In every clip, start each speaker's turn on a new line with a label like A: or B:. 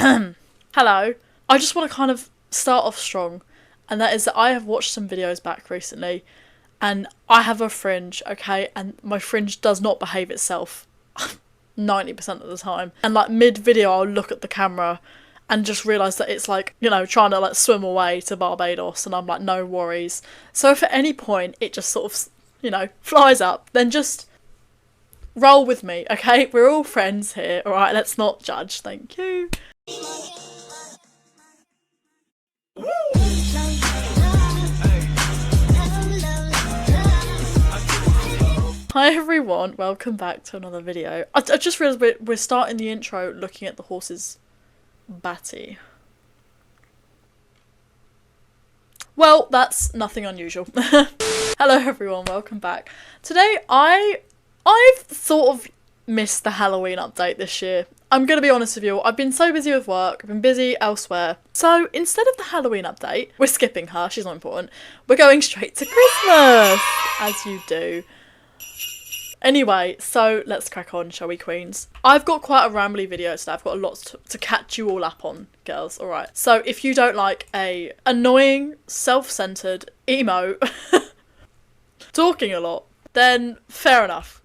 A: Hello. I just want to kind of start off strong, and that is that I have watched some videos back recently, and I have a fringe, okay, and my fringe does not behave itself 90% of the time. And like mid-video I'll look at the camera and just realise that it's like, you know, trying to like swim away to Barbados, and I'm like, no worries. So if at any point it just sort of, you know, flies up, then just roll with me, okay? We're all friends here, alright? Let's not judge, thank you. Hi everyone, welcome back to another video. I just realised we're starting the intro looking at the horse's batty. Well, that's nothing unusual. Hello everyone, welcome back. Today I've sort of missed the Halloween update this year. I'm going to be honest with you, I've been so busy with work, I've been busy elsewhere. So instead of the Halloween update, we're skipping her, she's not important. We're going straight to Christmas, as you do. Anyway, so let's crack on, shall we, queens? I've got quite a rambly video today. I've got a lot to catch you all up on, girls, alright? So if you don't like a annoying, self-centered emo talking a lot, then fair enough.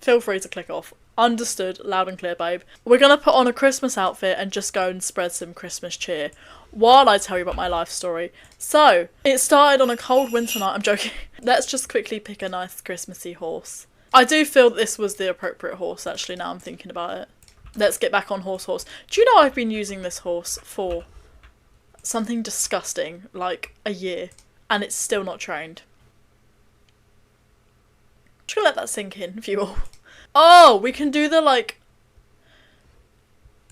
A: Feel free to click off. Understood, loud and clear, babe. We're gonna put on a Christmas outfit and just go and spread some Christmas cheer while I tell you about my life story. So, it started on a cold winter night. I'm joking. Let's just quickly pick a nice Christmassy horse. I do feel that this was the appropriate horse, actually, now I'm thinking about it. Let's get back on horse. Do you know I've been using this horse for something disgusting, like a year, and it's still not trained? Just gonna let that sink in, if you will. Oh, we can do the, like...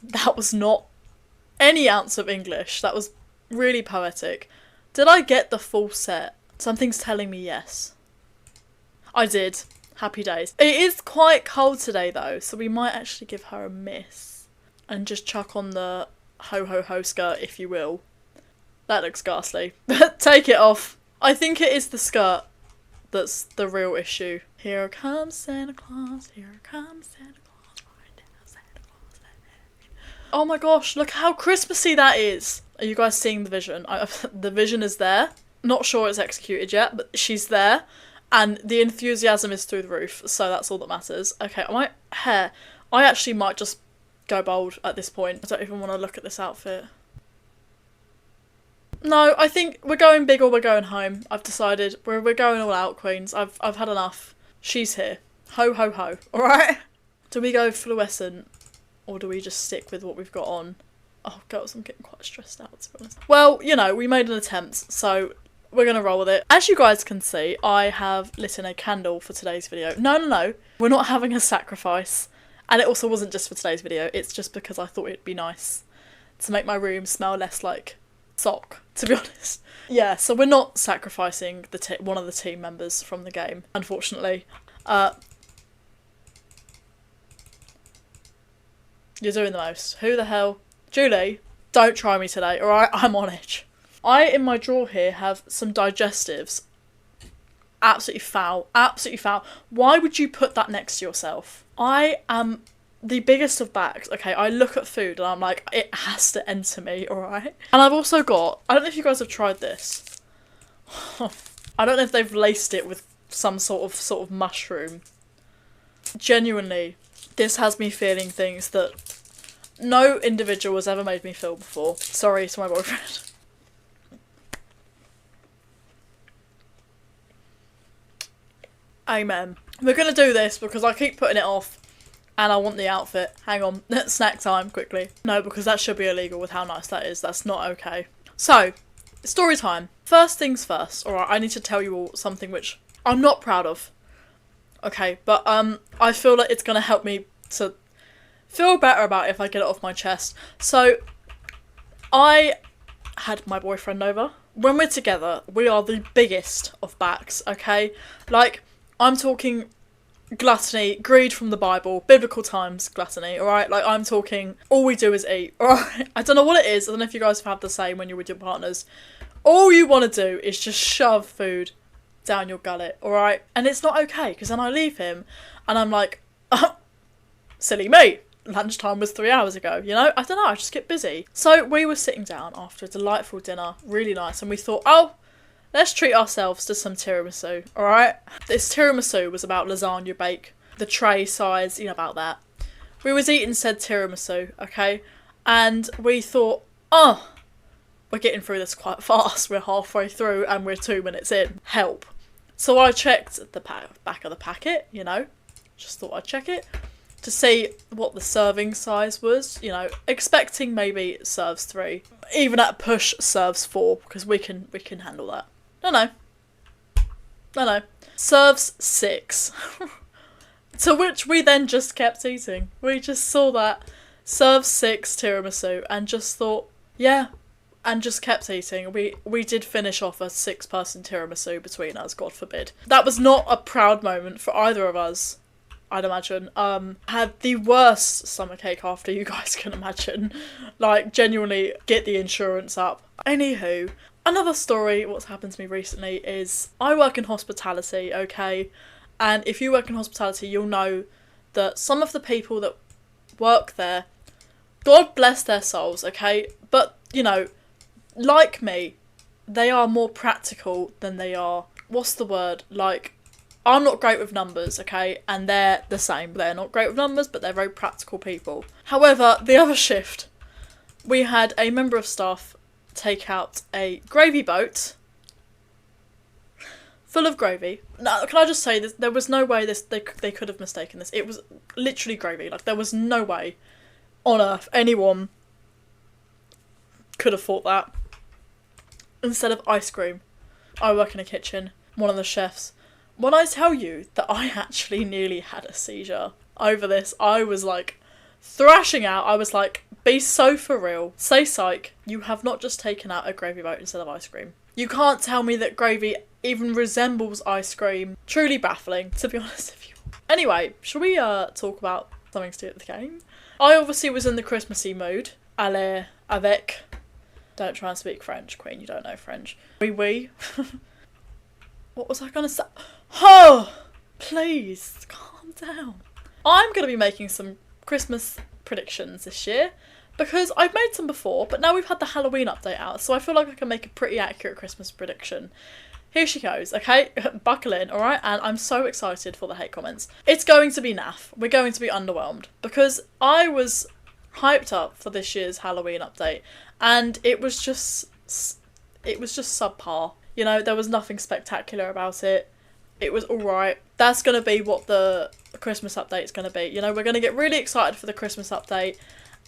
A: That was not any ounce of English. That was really poetic. Did I get the full set? Something's telling me yes. I did. Happy days. It is quite cold today though, so we might actually give her a miss. And just chuck on the ho-ho-ho skirt, if you will. That looks ghastly. Take it off. I think it is the skirt that's the real issue. Here comes Santa Claus, here comes Santa Claus, right down Santa Claus. Oh my gosh, look how Christmassy that is. Are you guys seeing the vision? The vision is there. Not sure it's executed yet, but she's there. And the enthusiasm is through the roof, so that's all that matters. Okay, my hair. I actually might just go bold at this point. I don't even want to look at this outfit. No, I think we're going big or we're going home. I've decided. We're going all out, queens. I've had enough. She's here. Ho ho ho. Alright? Do we go fluorescent? Or do we just stick with what we've got on? Oh girls, I'm getting quite stressed out, to be honest. Well, you know, we made an attempt, so we're gonna roll with it. As you guys can see, I have lit in a candle for today's video. No. We're not having a sacrifice. And it also wasn't just for today's video. It's just because I thought it'd be nice to make my room smell less like sock, to be honest. Yeah, so we're not sacrificing one of the team members from the game, unfortunately. You're doing the most. Who the hell? Julie, don't try me today, alright? I'm on edge. I, in my drawer here, have some digestives. Absolutely foul. Absolutely foul. Why would you put that next to yourself? I am the biggest of backs. Okay, I look at food and I'm like, it has to enter me, alright? And I've also got, I don't know if you guys have tried this. I don't know if they've laced it with some sort of mushroom. Genuinely, this has me feeling things that no individual has ever made me feel before. Sorry to my boyfriend. Amen. We're gonna do this because I keep putting it off and I want the outfit. Hang on, snack time, quickly. No, because that should be illegal with how nice that is. That's not okay. So, story time. First things first, alright, I need to tell you all something which I'm not proud of. Okay, but I feel like it's gonna help me to feel better about it if I get it off my chest. So, I had my boyfriend over. When we're together, we are the biggest of backs, okay? Like, I'm talking gluttony, greed from the Bible, biblical times gluttony, alright? Like, I'm talking all we do is eat, alright? I don't know what it is, I don't know if you guys have had the same when you're with your partners. All you want to do is just shove food down your gullet, alright? And it's not okay, because then I leave him, and I'm like, silly me, lunchtime was 3 hours ago, you know? I don't know, I just get busy. So we were sitting down after a delightful dinner, really nice, and we thought, oh, let's treat ourselves to some tiramisu, alright? This tiramisu was about lasagna bake, the tray size, you know about that. We was eating said tiramisu, okay? And we thought, oh, we're getting through this quite fast. We're halfway through and we're 2 minutes in. Help. So I checked the back of the packet, you know, just thought I'd check it to see what the serving size was, you know, expecting maybe it serves 3. Even at push serves 4, because we can handle that. No. Serves 6. To which we then just kept eating. We just saw that serves 6 tiramisu and just thought, yeah, and just kept eating. We did finish off a 6-person tiramisu between us, God forbid. That was not a proud moment for either of us, I'd imagine. Had the worst stomachache after, you guys can imagine. Like, genuinely get the insurance up. Anywho, another story, what's happened to me recently is I work in hospitality, okay? And if you work in hospitality, you'll know that some of the people that work there, God bless their souls, okay? But, you know, like me, they are more practical than they are, what's the word? Like, I'm not great with numbers, okay? And they're the same. They're not great with numbers, but they're very practical people. However, the other shift, we had a member of staff take out a gravy boat full of gravy. Now, can I just say this? There was no way they could have mistaken this. It was literally gravy. Like, there was no way on earth anyone could have thought that. Instead of ice cream. I work in a kitchen. One of the chefs. When I tell you that I actually nearly had a seizure over this, I was like thrashing out. I was like, be so for real. Say psych. You have not just taken out a gravy boat instead of ice cream. You can't tell me that gravy even resembles ice cream. Truly baffling, to be honest with you. Anyway, shall we talk about something to do with the game? I obviously was in the Christmassy mood. Aller, avec. Don't try and speak French, Queen. You don't know French. Oui. What was I going to say? Oh, please, calm down. I'm going to be making some Christmas predictions this year because I've made some before, but now we've had the Halloween update out, so I feel like I can make a pretty accurate Christmas prediction. Here she goes, okay? Buckle in, alright? And I'm so excited for the hate comments. It's going to be naff. We're going to be underwhelmed because I was hyped up for this year's Halloween update and it was just subpar. You know, there was nothing spectacular about it. It was alright. That's going to be what the Christmas update is going to be. You know, we're going to get really excited for the Christmas update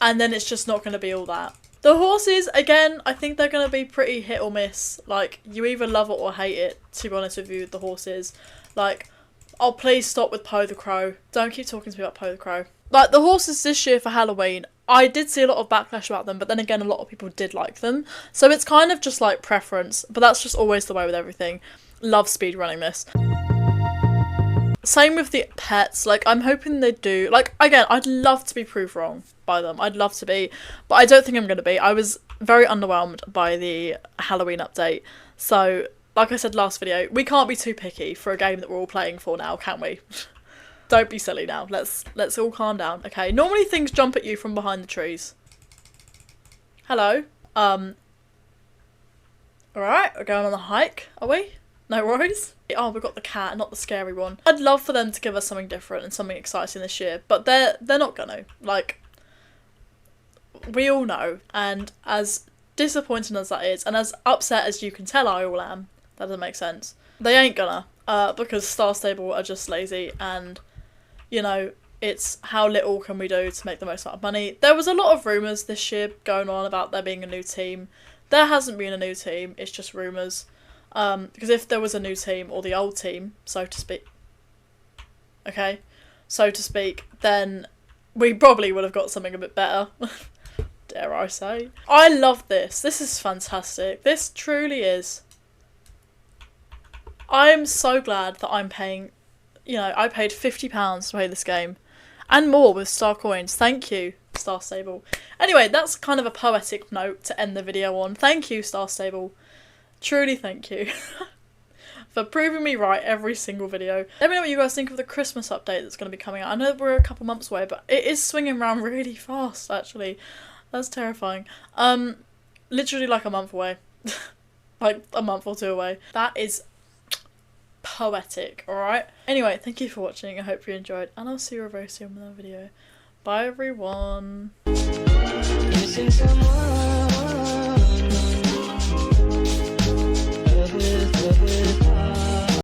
A: and then it's just not going to be all that. The horses, again, I think they're going to be pretty hit or miss. Like, you either love it or hate it, to be honest with you, the horses. Like, oh, please stop with Poe the Crow. Don't keep talking to me about Poe the Crow. Like, the horses this year for Halloween, I did see a lot of backlash about them, but then again, a lot of people did like them. So it's kind of just like preference, but that's just always the way with everything. Love speedrunning this. Same with the pets. Like, I'm hoping they do. Like, again, I'd love to be proved wrong by them. I'd love to be, but I don't think I'm going to be. I was very underwhelmed by the Halloween update. So, like I said last video, we can't be too picky for a game that we're all playing for now, can we? Don't be silly now. Let's all calm down, okay? Normally things jump at you from behind the trees. Hello. Alright, we're going on a hike, are we? No worries. Oh, we've got the cat, not the scary one. I'd love for them to give us something different and something exciting this year, but they're not gonna. Like, we all know, and as disappointing as that is, and as upset as you can tell I all am, that doesn't make sense. They ain't gonna, because Star Stable are just lazy and, you know, it's how little can we do to make the most amount of money. There was a lot of rumours this year going on about there being a new team. There hasn't been a new team, it's just rumours. Because if there was a new team, or the old team, so to speak, okay, so to speak, then we probably would have got something a bit better, dare I say. I love this. This is fantastic. This truly is. I'm so glad that I'm paying, you know, I paid £50 to play this game, and more with Star Coins. Thank you, Star Stable. Anyway, that's kind of a poetic note to end the video on. Thank you, Star Stable. Truly thank you for proving me right every single video. Let me know what you guys think of the Christmas update that's going to be coming out. I know we're a couple months away, but it is swinging around really fast, actually. That's terrifying. Literally like a month away. Like a month or two away. That is poetic, alright? Anyway, thank you for watching. I hope you enjoyed, and I'll see you very soon with another video. Bye everyone.